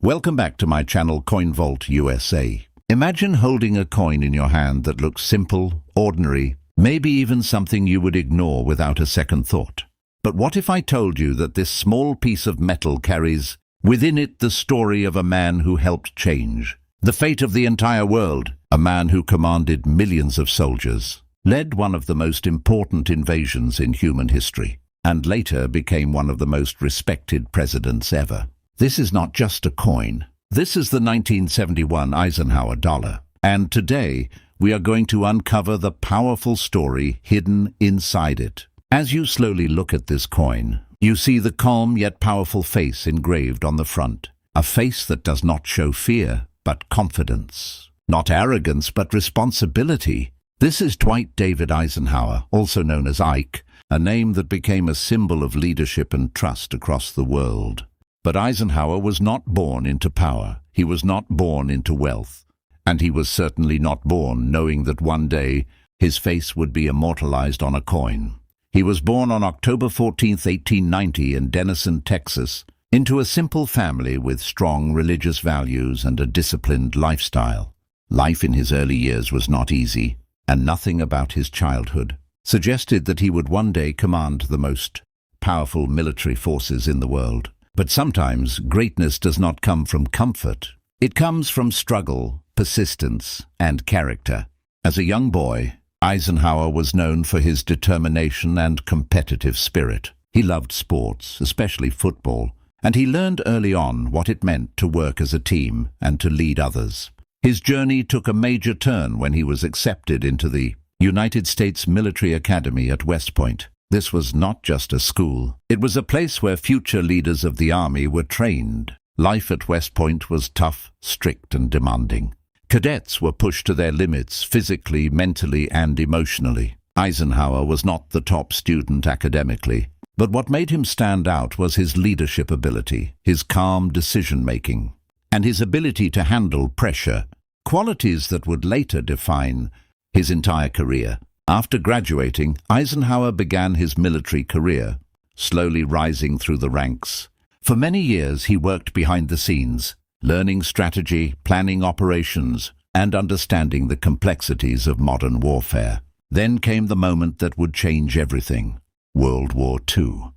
Welcome back to my channel Coin Vault USA. Imagine holding a coin in your hand that looks simple, ordinary, maybe even something you would ignore without a second thought. But what if I told you that this small piece of metal carries within it the story of a man who helped change the fate of the entire world, a man who commanded millions of soldiers, led one of the most important invasions in human history, and later became one of the most respected presidents ever? This is not just a coin. This is the 1971 Eisenhower Dollar. And today, we are going to uncover the powerful story hidden inside it. As you slowly look at this coin, you see the calm yet powerful face engraved on the front. A face that does not show fear, but confidence. Not arrogance, but responsibility. This is Dwight David Eisenhower, also known as Ike, a name that became a symbol of leadership and trust across the world. But Eisenhower was not born into power. He was not born into wealth. And he was certainly not born knowing that one day his face would be immortalized on a coin. He was born on October 14, 1890 in Denison, Texas, into a simple family with strong religious values and a disciplined lifestyle. Life in his early years was not easy, and nothing about his childhood suggested that he would one day command the most powerful military forces in the world. But sometimes greatness does not come from comfort. It comes from struggle, persistence, and character. As a young boy, Eisenhower was known for his determination and competitive spirit. He loved sports, especially football, and he learned early on what it meant to work as a team and to lead others. His journey took a major turn when he was accepted into the United States Military Academy at West Point. This was not just a school. It was a place where future leaders of the Army were trained. Life at West Point was tough, strict, and demanding. Cadets were pushed to their limits physically, mentally, and emotionally. Eisenhower was not the top student academically, but what made him stand out was his leadership ability, his calm decision-making, and his ability to handle pressure, qualities that would later define his entire career. After graduating, Eisenhower began his military career, slowly rising through the ranks. For many years he worked behind the scenes, learning strategy, planning operations, and understanding the complexities of modern warfare. Then came the moment that would change everything: World War II.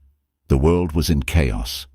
The world was in chaos.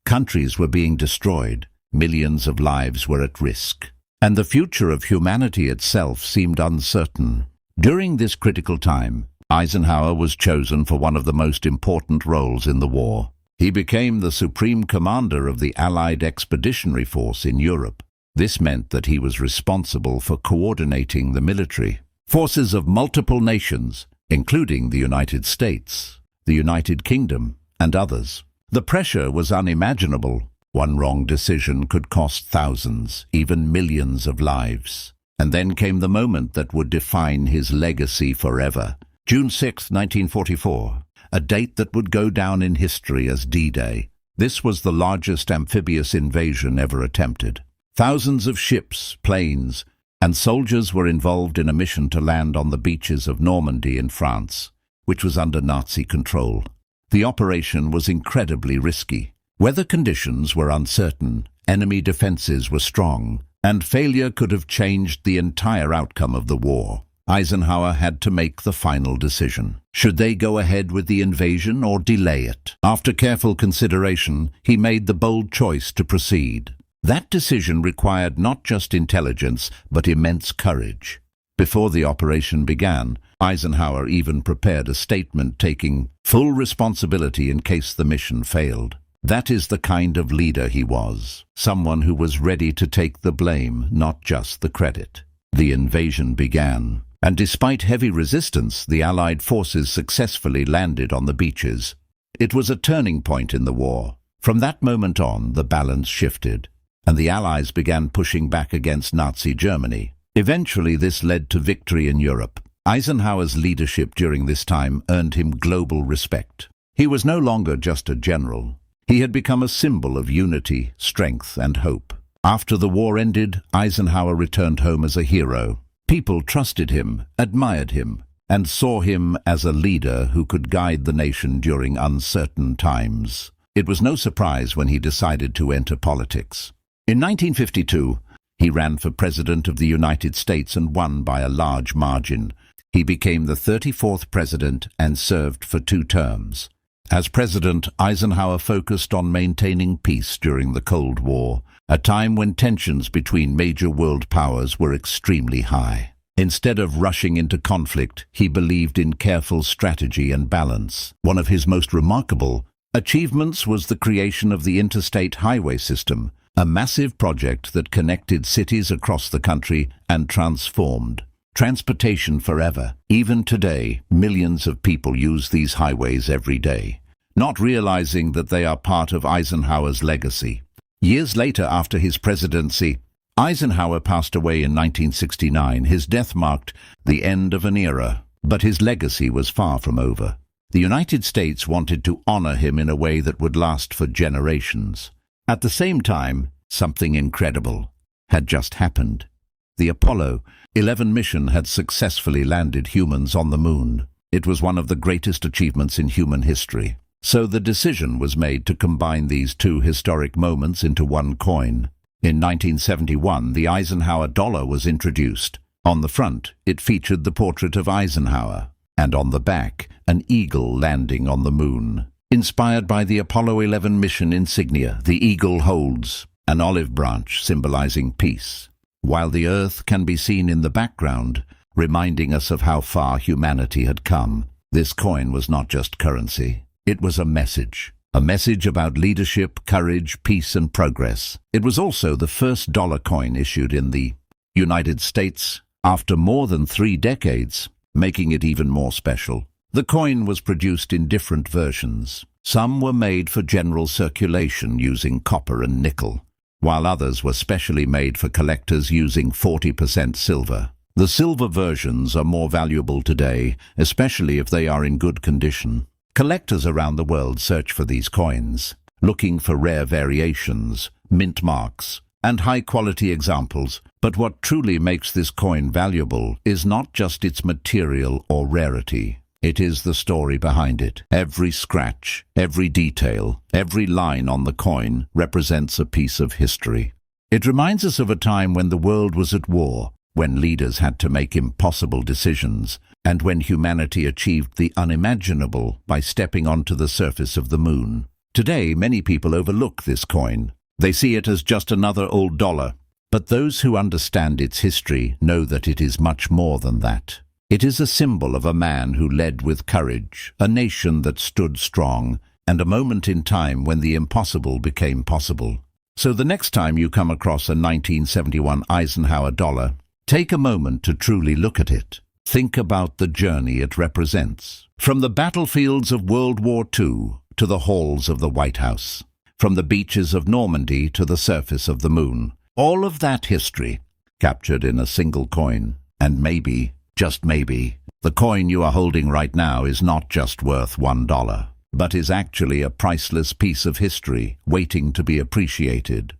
Countries were being destroyed, millions of lives were at risk, and the future of humanity itself seemed uncertain. During this critical time, Eisenhower was chosen for one of the most important roles in the war. He became the supreme commander of the Allied Expeditionary Force in Europe. This meant that he was responsible for coordinating the military forces of multiple nations, including the United States, the United Kingdom, and others. The pressure was unimaginable. One wrong decision could cost thousands, even millions of lives. And then came the moment that would define his legacy forever. June 6, 1944, a date that would go down in history as D-Day. This was the largest amphibious invasion ever attempted. Thousands of ships, planes, and soldiers were involved in a mission to land on the beaches of Normandy in France, which was under Nazi control. The operation was incredibly risky. Weather conditions were uncertain, enemy defenses were strong, and failure could have changed the entire outcome of the war. Eisenhower had to make the final decision. Should they go ahead with the invasion or delay it? After careful consideration, he made the bold choice to proceed. That decision required not just intelligence, but immense courage. Before the operation began, Eisenhower even prepared a statement taking full responsibility in case the mission failed. That is the kind of leader he was, someone who was ready to take the blame, not just the credit. The invasion began, and despite heavy resistance, the Allied forces successfully landed on the beaches. It was a turning point in the war. From that moment on, the balance shifted, and the Allies began pushing back against Nazi Germany. Eventually, this led to victory in Europe. Eisenhower's leadership during this time earned him global respect. He was no longer just a general. He had become a symbol of unity, strength, and hope. After the war ended, Eisenhower returned home as a hero. People trusted him, admired him, and saw him as a leader who could guide the nation during uncertain times. It was no surprise when he decided to enter politics. In 1952, he ran for President of the United States and won by a large margin. He became the 34th president and served for 2 terms. As president, Eisenhower focused on maintaining peace during the Cold War, a time when tensions between major world powers were extremely high. Instead of rushing into conflict, he believed in careful strategy and balance. One of his most remarkable achievements was the creation of the interstate highway system, a massive project that connected cities across the country and transformed transportation forever. Even today, millions of people use these highways every day, not realizing that they are part of Eisenhower's legacy. Years later, after his presidency, Eisenhower passed away in 1969. His death marked the end of an era, but his legacy was far from over. The United States wanted to honor him in a way that would last for generations. At the same time, something incredible had just happened. The Apollo 11 mission had successfully landed humans on the moon. It was one of the greatest achievements in human history. So the decision was made to combine these 2 historic moments into one coin. In 1971, the Eisenhower Dollar was introduced. On the front, it featured the portrait of Eisenhower, and on the back, an eagle landing on the moon. Inspired by the Apollo 11 mission insignia, the eagle holds an olive branch symbolizing peace, while the Earth can be seen in the background, reminding us of how far humanity had come. This coin was not just currency. It was a message about leadership, courage, peace, and progress. It was also the first dollar coin issued in the United States after more than 3 decades, making it even more special. The coin was produced in different versions. Some were made for general circulation using copper and nickel, while others were specially made for collectors using 40% silver. The silver versions are more valuable today, especially if they are in good condition. Collectors around the world search for these coins, looking for rare variations, mint marks, and high-quality examples. But what truly makes this coin valuable is not just its material or rarity. It is the story behind it. Every scratch, every detail, every line on the coin represents a piece of history. It reminds us of a time when the world was at war, when leaders had to make impossible decisions, and when humanity achieved the unimaginable by stepping onto the surface of the moon. Today, many people overlook this coin. They see it as just another old dollar. But those who understand its history know that it is much more than that. It is a symbol of a man who led with courage, a nation that stood strong, and a moment in time when the impossible became possible. So the next time you come across a 1971 Eisenhower dollar, take a moment to truly look at it. Think about the journey it represents. From the battlefields of World War II to the halls of the White House, from the beaches of Normandy to the surface of the moon. All of that history captured in a single coin. And maybe, just maybe, the coin you are holding right now is not just worth $1, but is actually a priceless piece of history waiting to be appreciated.